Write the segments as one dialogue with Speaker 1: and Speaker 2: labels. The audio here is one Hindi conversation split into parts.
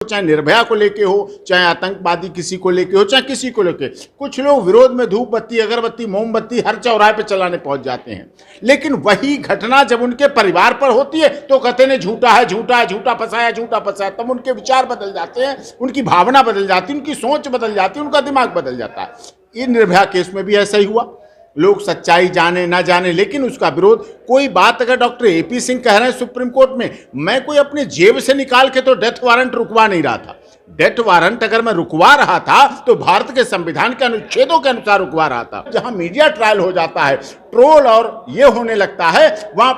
Speaker 1: चाहे निर्भया को लेके हो, चाहे आतंकवादी किसी को लेके हो, चाहे किसी को लेके, कुछ लोग विरोध में धूप बत्ती, अगरबत्ती, मोमबत्ती हर चौराहे पे चलाने पहुंच जाते हैं। लेकिन वही घटना जब उनके परिवार पर होती है तो कहते हैं झूठा है, झूठा है, झूठा फंसाया, झूठा फंसाया। तब उनके विचार बदल जाते हैं, उनकी भावना बदल जाती है, उनकी सोच बदल जाती है, उनका दिमाग बदल जाता है। ये निर्भया केस में भी ऐसा ही हुआ। लोग सच्चाई जाने ना जाने, लेकिन उसका विरोध, कोई बात अगर डॉक्टर एपी सिंह कह रहे हैं सुप्रीम कोर्ट में, मैं कोई अपनी जेब से निकाल के तो डेथ वारंट रुकवा नहीं रहा था। डेथ वारंट अगर मैं रुकवा रहा था तो भारत के संविधान के अनुच्छेदों के अनुसार रुकवा रहा था। जहां मीडिया ट्रायल हो जाता है, ट्रोल और ये होने लगता है, वहां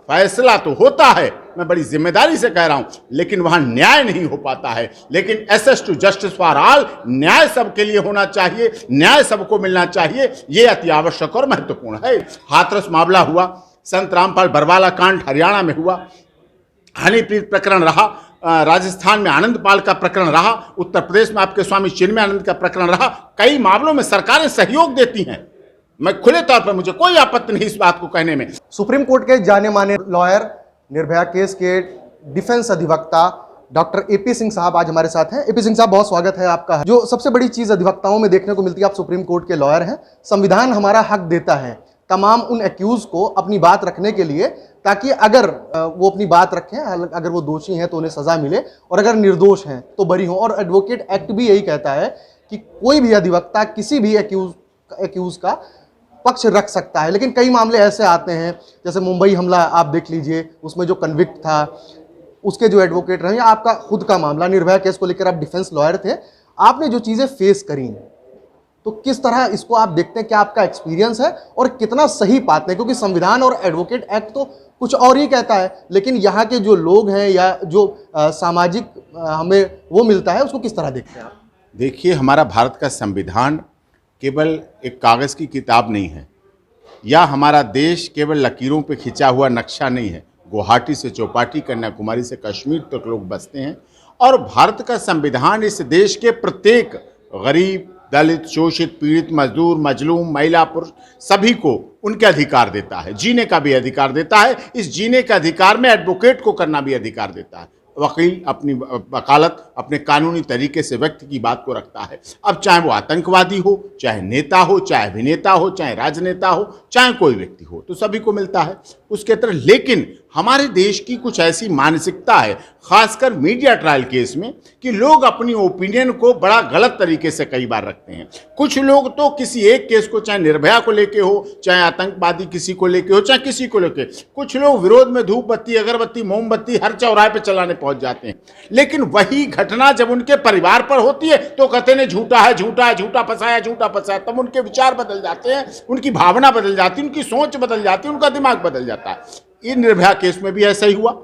Speaker 1: फैसला तो होता है, मैं बड़ी जिम्मेदारी से कह रहा हूं, लेकिन वहां न्याय नहीं हो पाता है। लेकिन access to justice for all, न्याय सबके लिए होना चाहिए, न्याय सबको मिलना चाहिए, यह अति आवश्यक और महत्वपूर्ण है। हाथरस मामला हुआ, संत रामपाल बरवाला कांड हरियाणा में हुआ, हनीप्रीत प्रकरण रहा, राजस्थान में आनंदपाल का प्रकरण रहा, उत्तर प्रदेश में आपके स्वामी चिन्मयानंद का प्रकरण रहा। कई मामलों में सरकारें सहयोग देती हैं, मैं खुले तौर पर, मुझे कोई आपत्ति नहीं इस बात को कहने में।
Speaker 2: सुप्रीम कोर्ट के जाने माने लॉयर, निर्भया केस के डिफेंस अधिवक्ता डॉक्टर एपी सिंह साहब आज हमारे साथ हैं। एपी सिंह साहब, बहुत स्वागत है आपका। जो सबसे बड़ी चीज अधिवक्ताओं में देखने को मिलती है, आप सुप्रीम कोर्ट के लॉयर हैं, संविधान हमारा हक देता है तमाम उन एक्यूज को अपनी बात रखने के लिए, ताकि अगर वो अपनी बात रखें, अगर वो दोषी हैं तो उन्हें सजा मिले और अगर निर्दोष हैं तो बरी हो। और एडवोकेट एक्ट भी यही कहता है कि कोई भी अधिवक्ता किसी भी एक्यूज का पक्ष रख सकता है। लेकिन कई मामले ऐसे आते हैं, जैसे मुंबई हमला आप देख लीजिए, उसमें जो कन्विक्ट था उसके जो एडवोकेट रहे, या आपका खुद का मामला निर्भया केस को लेकर आप डिफेंस लॉयर थे, आपने जो चीज़ें फेस करी, तो किस तरह इसको आप देखते हैं, क्या आपका एक्सपीरियंस है और कितना सही पाते हैं? क्योंकि संविधान और एडवोकेट एक्ट तो कुछ और ही कहता है, लेकिन यहाँ के जो लोग हैं या जो सामाजिक हमें वो मिलता है, उसको किस तरह देखते हैं आप?
Speaker 1: देखिए, हमारा भारत का संविधान केवल एक कागज़ की किताब नहीं है, या हमारा देश केवल लकीरों पे खिंचा हुआ नक्शा नहीं है। गुवाहाटी से चौपाटी, कन्याकुमारी से कश्मीर तक लोग बसते हैं, और भारत का संविधान इस देश के प्रत्येक गरीब, दलित, शोषित, पीड़ित, मजदूर, मजलूम, महिला, पुरुष, सभी को उनके अधिकार देता है। जीने का भी अधिकार देता है। इस जीने के अधिकार में एडवोकेट को करना भी अधिकार देता है। वकील अपनी वकालत अपने कानूनी तरीके से व्यक्ति की बात को रखता है। अब चाहे वो आतंकवादी हो, चाहे नेता हो, चाहे अभिनेता हो, चाहे राजनेता हो, चाहे कोई व्यक्ति हो, तो सभी को मिलता है उसके तरह। लेकिन हमारे देश की कुछ ऐसी मानसिकता है, खासकर मीडिया ट्रायल केस में, कि लोग अपनी ओपिनियन को बड़ा गलत तरीके से कई बार रखते हैं। कुछ लोग तो किसी एक केस को, चाहे निर्भया को लेके हो, चाहे आतंकवादी किसी को लेके हो, चाहे किसी को लेके, कुछ लोग विरोध में धूप बत्ती, अगरबत्ती, मोमबत्ती हर चौराहे पे चलाने पहुंच जाते हैं। लेकिन वही घटना जब उनके परिवार पर होती है तो कहते हैं झूठा है, झूठा है, झूठा फंसाया, झूठा फंसाया। तब उनके विचार बदल जाते हैं, उनकी भावना बदल जाती है, उनकी सोच बदल जाती है, उनका दिमाग बदल जाता है। ये निर्भया केस में भी ऐसा ही हुआ।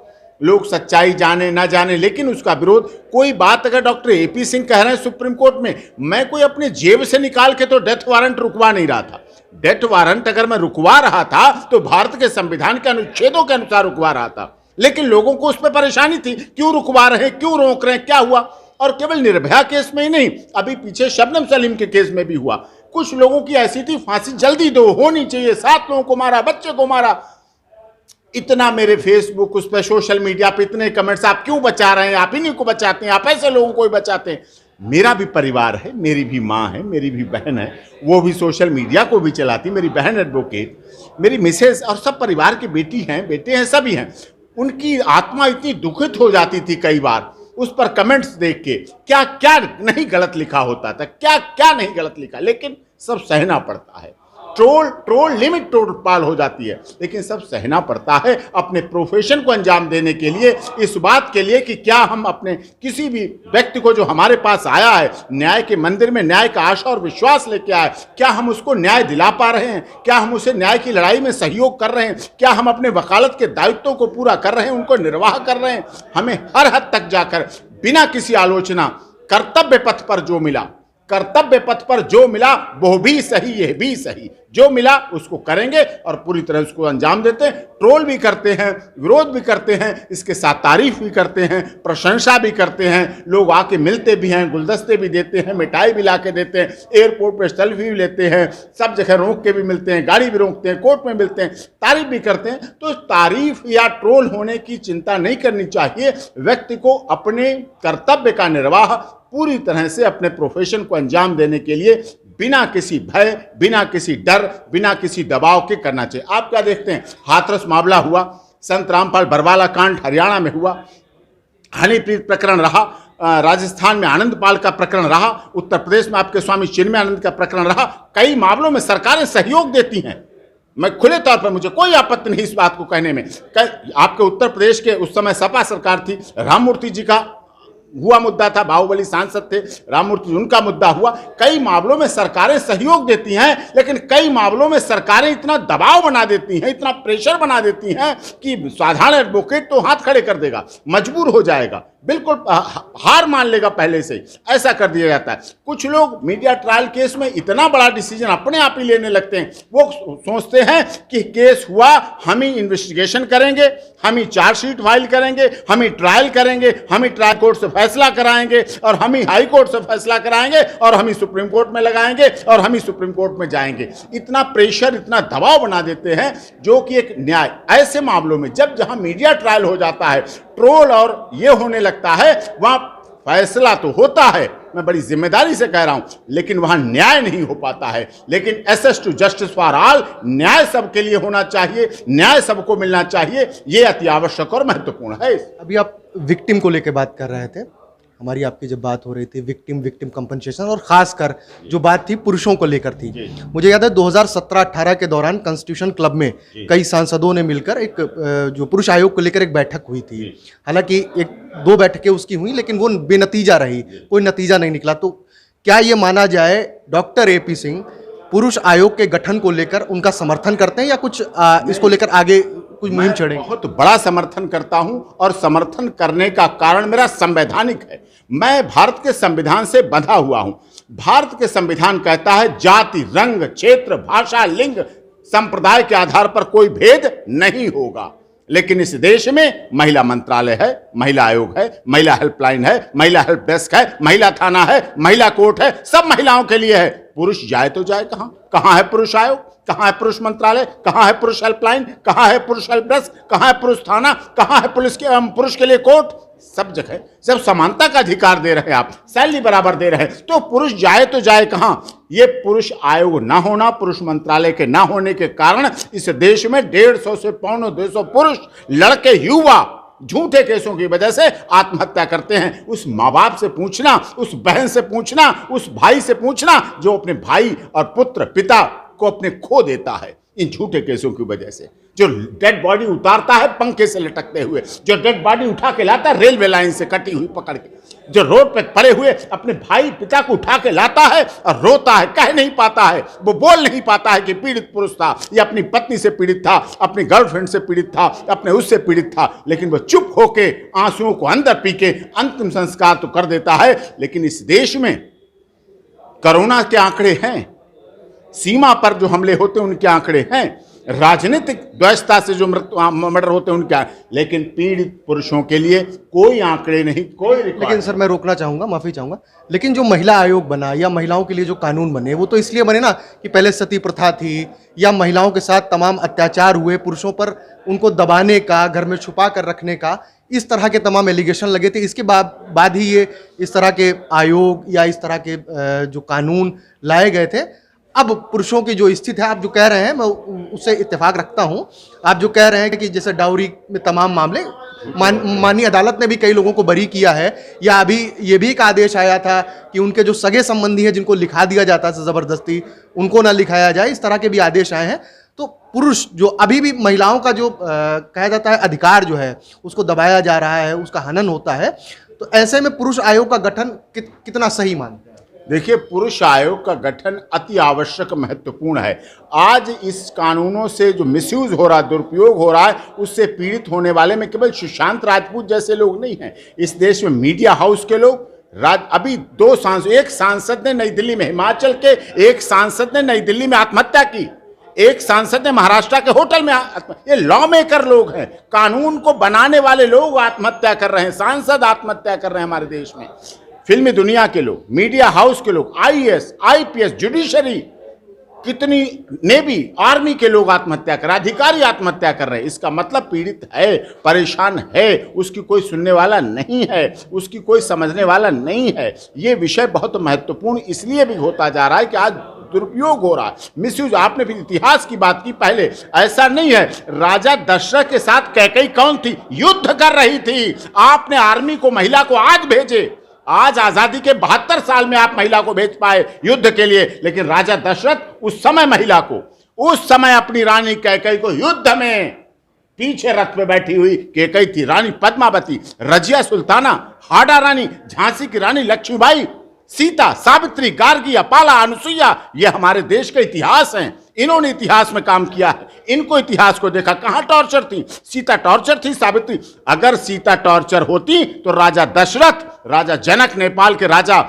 Speaker 1: लोग सच्चाई जाने ना जाने, लेकिन उसका विरोध, कोई बात अगर डॉक्टर एपी सिंह कह रहे हैं सुप्रीम कोर्ट में, मैं कोई अपनी जेब से निकाल के तो डेथ वारंट रुकवा नहीं रहा था। डेथ वारंट अगर मैं रुकवा रहा था तो भारत के संविधान के अनुच्छेदों के अनुसार रुकवा रहा था। लेकिन लोगों को उस पर परेशानी थी, क्यों रुकवा रहे हैं, क्यों रोक रहे हैं, क्या हुआ? और केवल निर्भया केस में ही नहीं, अभी पीछे शबनम सलीम के केस में भी हुआ। कुछ लोगों की ऐसी थी, फांसी जल्दी दो, होनी चाहिए, 7 लोगों को मारा, बच्चे को मारा। इतना मेरे फेसबुक, उस पर सोशल मीडिया पे इतने कमेंट्स, आप क्यों बचा रहे हैं, आप इन्हीं को बचाते हैं, आप ऐसे लोगों को ही बचाते हैं। मेरा भी परिवार है, मेरी भी माँ है, मेरी भी बहन है, वो भी सोशल मीडिया को भी चलाती, मेरी बहन एडवोकेट, मेरी मिसेज और सब परिवार की बेटी हैं, बेटे हैं, सभी हैं। उनकी आत्मा इतनी दुखित हो जाती थी कई बार उस पर कमेंट्स देख के, क्या क्या नहीं गलत लिखा होता था, क्या क्या नहीं गलत लिखा, लेकिन सब सहना पड़ता है। ट्रोल लिमिट पार हो जाती है, लेकिन सब सहना पड़ता है अपने प्रोफेशन को अंजाम देने के लिए, इस बात के लिए कि क्या हम अपने किसी भी व्यक्ति को जो हमारे पास आया है, न्याय के मंदिर में न्याय का आशा और विश्वास लेके आया, क्या हम उसको न्याय दिला पा रहे हैं, क्या हम उसे न्याय की लड़ाई में सहयोग कर रहे हैं, क्या हम अपने वकालत के दायित्वों को पूरा कर रहे हैं, उनको निर्वाह कर रहे हैं। हमें हर हद तक जाकर बिना किसी आलोचना कर्तव्य पथ पर जो मिला, कर्तव्य पथ पर जो मिला वो भी सही, यह भी सही, जो मिला उसको करेंगे और पूरी तरह उसको अंजाम देते हैं। ट्रोल भी करते हैं, विरोध भी करते हैं, इसके साथ तारीफ भी करते हैं, प्रशंसा भी करते हैं, लोग आके मिलते भी हैं, गुलदस्ते भी देते हैं, मिठाई भी ला के देते हैं, एयरपोर्ट पर सेल्फी भी लेते हैं, सब जगह रोक के भी मिलते हैं, गाड़ी भी रोकते हैं, कोर्ट में मिलते हैं, तारीफ भी करते हैं। तो तारीफ या ट्रोल होने की चिंता नहीं करनी चाहिए। व्यक्ति को अपने कर्तव्य का निर्वाह पूरी तरह से अपने प्रोफेशन को अंजाम देने के लिए बिना किसी भय, बिना किसी डर, बिना किसी दबाव के करना चाहिए। आप क्या देखते हैं, हाथरस मामला हुआ, संत रामपाल बरवाला कांड हरियाणा में हुआ, हनीप्रीत प्रकरण रहा, राजस्थान में आनंदपाल का प्रकरण रहा, उत्तर प्रदेश में आपके स्वामी चिन्मयानंद का प्रकरण रहा। कई मामलों में सरकारें सहयोग देती हैं। मैं खुले तौर पर, मुझे कोई आपत्ति नहीं इस बात को कहने में। आपके उत्तर प्रदेश के उस समय सपा सरकार थी, राममूर्ति जी का हुआ मुद्दा था, बाहुबली सांसद थे, राममूर्ति उनका मुद्दा हुआ। कई मामलों में सरकारें सहयोग देती हैं, लेकिन कई मामलों में सरकारें इतना दबाव बना देती हैं, इतना प्रेशर बना देती हैं कि साधारण एडवोकेट तो हाथ खड़े कर देगा, मजबूर हो जाएगा, बिल्कुल हार मान लेगा पहले से, ऐसा कर दिया जाता है। कुछ लोग मीडिया ट्रायल केस में इतना बड़ा डिसीजन अपने आप ही लेने लगते हैं। वो सोचते हैं कि केस हुआ, हम ही इन्वेस्टिगेशन करेंगे, हम ही चार्जशीट फाइल करेंगे, हम ही ट्रायल करेंगे, हम ही ट्रायल कोर्ट से फैसला कराएंगे और हम ही हाई कोर्ट से फैसला कराएंगे और हम ही सुप्रीम कोर्ट में लगाएंगे और हम ही सुप्रीम कोर्ट में जाएंगे। इतना प्रेशर, इतना दबाव बना देते हैं, जो कि एक न्याय ऐसे मामलों में जब जहां मीडिया ट्रायल हो जाता है, ट्रोल और ये होने लगता है, वहां फैसला तो होता है, मैं बड़ी जिम्मेदारी से कह रहा हूं, लेकिन वहां न्याय नहीं हो पाता है। लेकिन access to justice for all, न्याय सबके लिए होना चाहिए, न्याय सबको मिलना चाहिए, यह अति आवश्यक और महत्वपूर्ण है।
Speaker 2: अभी आप विक्टिम को लेकर बात कर रहे थे, हमारी आपकी जब बात हो रही थी विक्टिम कंपनसेशन, और खासकर जो बात थी पुरुषों को लेकर थी। मुझे याद है 2017-18 के दौरान कॉन्स्टिट्यूशन क्लब में कई सांसदों ने मिलकर एक जो पुरुष आयोग को लेकर एक बैठक हुई थी। हालांकि 1-2 बैठकें उसकी हुई, लेकिन वो बेनतीजा रही, कोई नतीजा नहीं निकला। तो क्या ये माना जाए डॉक्टर AP सिंह पुरुष आयोग के गठन को लेकर उनका समर्थन करते हैं, या कुछ इसको लेकर आगे कुछ मुहिम छेड़ेंगे?
Speaker 1: बहुत बड़ा समर्थन करता हूं, और समर्थन करने का कारण मेरा संवैधानिक है। मैं भारत के संविधान से बंधा हुआ हूं। भारत के संविधान कहता है जाति, रंग, क्षेत्र, भाषा, लिंग, संप्रदाय के आधार पर कोई भेद नहीं होगा। लेकिन इस देश में महिला मंत्रालय है, महिला आयोग है, महिला हेल्पलाइन है, महिला हेल्प डेस्क है, महिला थाना है, महिला कोर्ट है, सब महिलाओं के लिए है। पुरुष जाए तो जाए कहां? कहां है पुरुष आयोग? कहां है पुरुष मंत्रालय? कहां है पुरुष हेल्पलाइन? कहां है पुरुष हेल्प डेस्क? कहां है पुरुष थाना? कहां है पुरुष के लिए कोर्ट? सब जगह सब समानता का अधिकार दे रहे हैं, आप सैलरी बराबर दे रहे हैं, तो पुरुष जाए तो जाए कहां? ये पुरुष आयोग ना होना, पुरुष मंत्रालय के ना होने के कारण इस देश में 150 से 250 पुरुष, लड़के, युवा झूठे केसों की वजह से आत्महत्या करते हैं। उस माँ बाप से पूछना, उस बहन से पूछना, उस भाई से पूछना जो अपने भाई और पुत्र, पिता को अपने खो देता है इन झूठे केसों की वजह से। जो डेड बॉडी उतारता है पंखे से लटकते हुए, जो डेड बॉडी उठा के लाता है रेलवे लाइन से कटी हुई पकड़ के, जो रोड पे पड़े हुए अपने भाई पिता को उठा के लाता है और रोता है, कह नहीं पाता है, वो बोल नहीं पाता है कि पीड़ित पुरुष था, या अपनी पत्नी से पीड़ित था, अपनी गर्लफ्रेंड से पीड़ित था, अपने उससे पीड़ित था, लेकिन वो चुप होके आंसुओं को अंदर पी के अंतिम संस्कार तो कर देता है। लेकिन इस देश में कोरोना के आंकड़े हैं, सीमा पर जो हमले होते हैं उनके आंकड़े हैं, राजनीतिक द्वैषता से जो मर्डर होते हैं उनका, लेकिन पीड़ित पुरुषों के लिए कोई आंकड़े नहीं, कोई रिकॉर्ड।
Speaker 2: लेकिन सर मैं रोकना चाहूंगा, माफी चाहूंगा, लेकिन जो महिला आयोग बना या महिलाओं के लिए जो कानून बने, वो तो इसलिए बने ना कि पहले सती प्रथा थी, या महिलाओं के साथ तमाम अत्याचार हुए, पुरुषों पर उनको दबाने का, घर में छुपा कर रखने का, इस तरह के तमाम एलिगेशन लगे थे। इसके बाद ही ये इस तरह के आयोग या इस तरह के जो कानून लाए गए थे। अब पुरुषों की जो स्थिति है, आप जो कह रहे हैं मैं उससे इत्तेफाक रखता हूं। आप जो कह रहे हैं कि जैसे डाउरी में तमाम मामले, माननीय अदालत ने भी कई लोगों को बरी किया है, या अभी ये भी एक आदेश आया था कि उनके जो सगे संबंधी हैं जिनको लिखा दिया जाता है ज़बरदस्ती, उनको ना लिखाया जाए, इस तरह के भी आदेश आए हैं। तो पुरुष जो अभी भी महिलाओं का जो कहा जाता है अधिकार जो है उसको दबाया जा रहा है, उसका हनन होता है, तो ऐसे में पुरुष आयोग का गठन कितना सही मानते हैं?
Speaker 1: देखिए, पुरुष आयोग का गठन अति आवश्यक, महत्वपूर्ण है। आज इस कानूनों से जो मिसयूज हो रहा है, दुरुपयोग हो रहा है, उससे पीड़ित होने वाले में केवल सुशांत राजपूत जैसे लोग नहीं हैं। इस देश में मीडिया हाउस के लोग, अभी दो सांसद, एक सांसद ने नई दिल्ली में, हिमाचल के एक सांसद ने नई दिल्ली में आत्महत्या की, एक सांसद ने महाराष्ट्र के होटल में ये लॉ मेकर लोग हैं, कानून को बनाने वाले लोग आत्महत्या कर रहे हैं, सांसद आत्महत्या कर रहे हैं हमारे देश में, फिल्मी दुनिया के लोग, मीडिया हाउस के लोग, आईएएस, आईपीएस, जुडिशरी, कितनी नेवी, आर्मी के लोग आत्महत्या कर रहे हैं, अधिकारी आत्महत्या कर रहे हैं। इसका मतलब पीड़ित है, परेशान है, उसकी कोई सुनने वाला नहीं है, उसकी कोई समझने वाला नहीं है। ये विषय बहुत महत्वपूर्ण इसलिए भी होता जा रहा है कि आज दुरुपयोग हो रहा है, मिसयूज। आपने फिर इतिहास की बात की, पहले ऐसा नहीं है। राजा दशरथ के साथ कैकेयी कौन थी? युद्ध कर रही थी। आपने आर्मी को, महिला को आज भेजे, आज आजादी के 72 साल में आप महिला को भेज पाए युद्ध के लिए, लेकिन राजा दशरथ उस समय महिला को, उस समय अपनी रानी कैकेयी को युद्ध में पीछे रथ पे बैठी हुई कैकेयी थी, रानी पद्मावती, रजिया सुल्ताना, हाड़ा रानी, झांसी की रानी लक्ष्मीबाई, सीता, सावित्री, गार्गी, अपाला, अनुसुईया, ये हमारे देश का इतिहास हैं। इन्होंने इतिहास में काम किया है, इनको इतिहास को देखा। कहां टॉर्चर थी? सीता टॉर्चर थी, सावित्री। अगर सीता टॉर्चर होती तो राजा दशरथ, राजा जनक, नेपाल के राजा,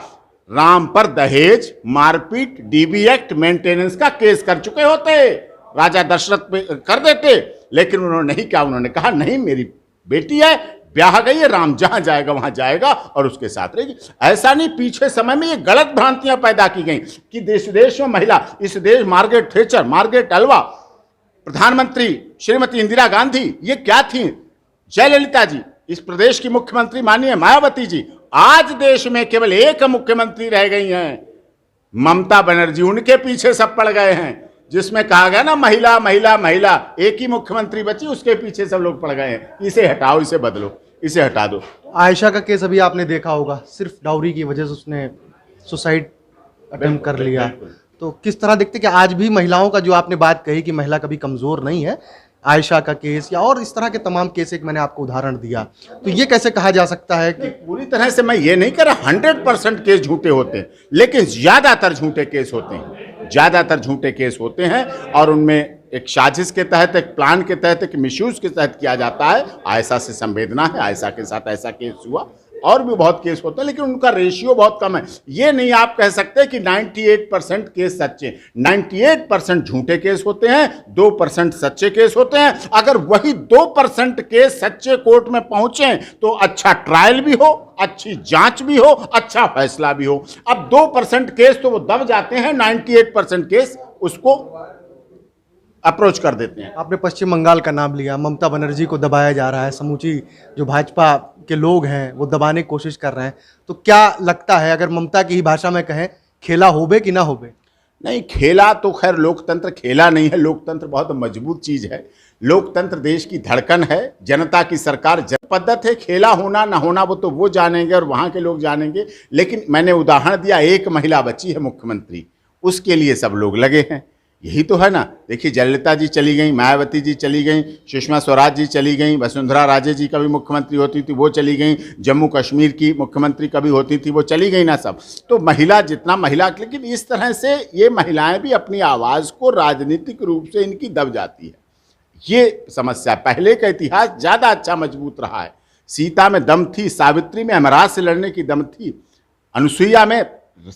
Speaker 1: राम पर दहेज, मारपीट, डीबी एक्ट, मेंटेनेंस का केस कर चुके होते, राजा दशरथ पे कर देते। लेकिन उन्होंने नहीं किया, उन्होंने कहा नहीं, मेरी बेटी है, ब्याह गई है, राम जहां जाएगा वहां जाएगा और उसके साथ रहेगी। ऐसा नहीं, पीछे समय में ये गलत भ्रांतियां पैदा की गई कि देश में महिला, इस देश, मार्garet थैचर, मार्garet अल्वा, प्रधानमंत्री श्रीमती इंदिरा गांधी, ये क्या थी, जयललिता जी, इस प्रदेश की मुख्यमंत्री माननीय मायावती जी, आज देश में केवल एक मुख्यमंत्री रह गई हैं, ममता बनर्जी। उनके पीछे सब पड़ गए हैं, जिसमें कहा गया ना महिला महिला महिला, एक ही मुख्यमंत्री बची, उसके पीछे सब लोग पड़ गए हैं। इसे हटाओ, इसे बदलो, इसे हटा दो।
Speaker 2: आयशा का केस अभी आपने देखा होगा, सिर्फ डाउरी की वजह से उसने सुसाइड अटेम्प्ट कर लिया। तो किस तरह देखते कि आज भी महिलाओं का, जो आपने बात कही कि महिला कभी कमजोर नहीं है, आयशा का केस या और इस तरह के तमाम केस, एक मैंने आपको उदाहरण दिया, तो ये कैसे कहा जा सकता है कि
Speaker 1: पूरी तरह से मैं ये नहीं कह रहा 100% केस झूठे होते हैं, लेकिन ज्यादातर झूठे केस होते हैं, ज्यादातर झूठे केस होते हैं और उनमें एक साजिश के तहत, एक प्लान के तहत, एक मिसयूज के तहत किया जाता है। आयशा से संवेदना है, आयशा के साथ ऐसा केस हुआ, और भी बहुत केस होते हैं, लेकिन उनका रेशियो बहुत कम है। ये नहीं आप कह सकते कि 98% केस सच्चे, 98% झूठे केस होते हैं, 2% सच्चे केस होते हैं। अगर वही 2% केस सच्चे कोर्ट में पहुंचे तो अच्छा ट्रायल भी हो, अच्छी जांच भी हो, अच्छा फैसला भी हो। अब 2% केस तो वो दब जाते हैं, 98% केस उसको अप्रोच कर देते हैं।
Speaker 2: आपने पश्चिम बंगाल का नाम लिया, ममता बनर्जी को दबाया जा रहा है, समूची जो भाजपा के लोग हैं वो दबाने की कोशिश कर रहे हैं, तो क्या लगता है, अगर ममता की ही भाषा में कहें, खेला होबे कि ना होबे?
Speaker 1: नहीं, खेला तो खैर लोकतंत्र खेला नहीं है, लोकतंत्र बहुत मजबूत चीज है, लोकतंत्र देश की धड़कन है, जनता की सरकार, पद्धत है। खेला होना ना होना वो तो वो जानेंगे और वहाँ के लोग जानेंगे, लेकिन मैंने उदाहरण दिया, एक महिला बची है मुख्यमंत्री, उसके लिए सब लोग लगे हैं, यही तो है ना। देखिए, जयललिता जी चली गई, मायावती जी चली गई, सुषमा स्वराज जी चली गई, वसुंधरा राजे जी कभी मुख्यमंत्री होती थी वो चली गई, जम्मू कश्मीर की मुख्यमंत्री कभी होती थी वो चली गई ना सब। तो महिला जितना महिला, लेकिन इस तरह से ये महिलाएं भी अपनी आवाज़ को राजनीतिक रूप से इनकी दब जाती है, ये समस्या। पहले का इतिहास ज़्यादा अच्छा मजबूत रहा है। सीता में दम थी, सावित्री में यमराज से लड़ने की दम थी, अनुसुईया में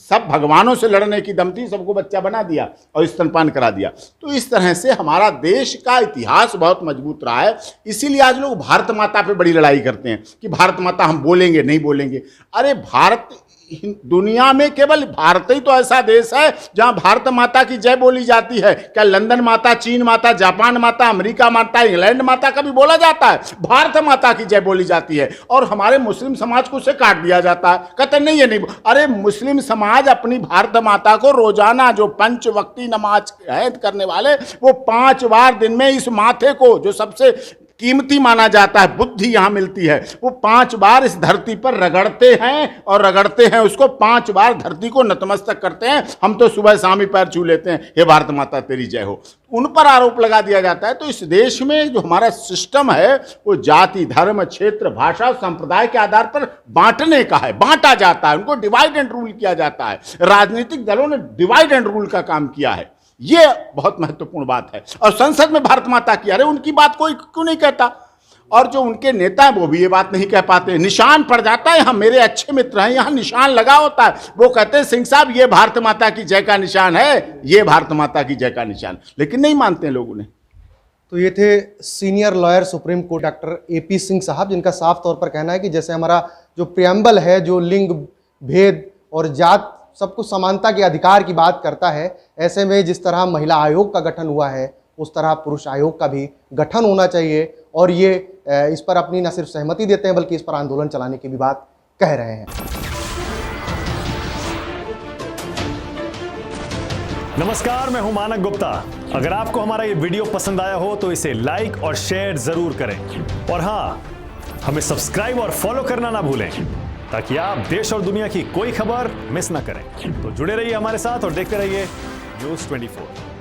Speaker 1: सब भगवानों से लड़ने की दम थी, सबको बच्चा बना दिया और स्तनपान करा दिया। तो इस तरह से हमारा देश का इतिहास बहुत मजबूत रहा है। इसीलिए आज लोग भारत माता पे बड़ी लड़ाई करते हैं कि भारत माता हम बोलेंगे नहीं बोलेंगे। अरे भारत, दुनिया में केवल भारत ही तो ऐसा देश है जहां भारत माता की जय बोली जाती है। क्या लंदन माता, चीन माता, जापान माता, अमेरिका माता, इंग्लैंड माता कभी बोला जाता है? भारत माता की जय बोली जाती है। और हमारे मुस्लिम समाज को उसे काट दिया जाता है, कहते नहीं ये नहीं। अरे मुस्लिम समाज अपनी भारत माता को रोजाना, जो पंच वक्ती नमाज हैद करने वाले, वो 5 बार दिन में इस माथे को, जो सबसे कीमती माना जाता है, बुद्धि यहाँ मिलती है, वो 5 बार इस धरती पर रगड़ते हैं और रगड़ते हैं उसको, 5 बार धरती को नतमस्तक करते हैं। हम तो सुबह शाम ही पैर छू लेते हैं, हे भारत माता तेरी जय हो। उन पर आरोप लगा दिया जाता है। तो इस देश में जो हमारा सिस्टम है वो जाति, धर्म, क्षेत्र, भाषा, संप्रदाय के आधार पर बांटने का है, बांटा जाता है, उनको डिवाइड एंड रूल किया जाता है। राजनीतिक दलों ने डिवाइड एंड रूल का काम किया है, ये बहुत महत्वपूर्ण बात है। और संसद में भारत माता की, अरे उनकी बात कोई क्यों नहीं कहता? और जो उनके नेता हैं वो भी ये बात नहीं कह पाते। निशान पड़ जाता है, यहाँ मेरे अच्छे मित्र हैं, यहाँ निशान लगा होता है, वो कहते हैं सिंह साहब ये भारत माता की जय का निशान है, ये भारत माता की जय का निशान, लेकिन नहीं मानते लोग उन्हें।
Speaker 2: तो ये थे senior lawyer supreme court doctor AP Singh साहब, जिनका साफ तौर पर कहना है कि जैसे हमारा जो प्रियम्बल है, जो लिंग भेद और जात सब कुछ समानता के अधिकार की बात करता है, ऐसे में जिस तरह महिला आयोग का गठन हुआ है उस तरह पुरुष आयोग का भी गठन होना चाहिए। और ये इस पर अपनी न सिर्फ सहमति देते हैं बल्कि इस पर आंदोलन चलाने की भी बात कह रहे हैं।
Speaker 3: नमस्कार, मैं हूं मानक गुप्ता। अगर आपको हमारा ये वीडियो पसंद आया हो तो इसे लाइक और शेयर जरूर करें, और हाँ, हमें सब्सक्राइब और फॉलो करना ना भूलें ताकि आप देश और दुनिया की कोई खबर मिस ना करें। तो जुड़े रहिए हमारे साथ और देखते रहिए News 24।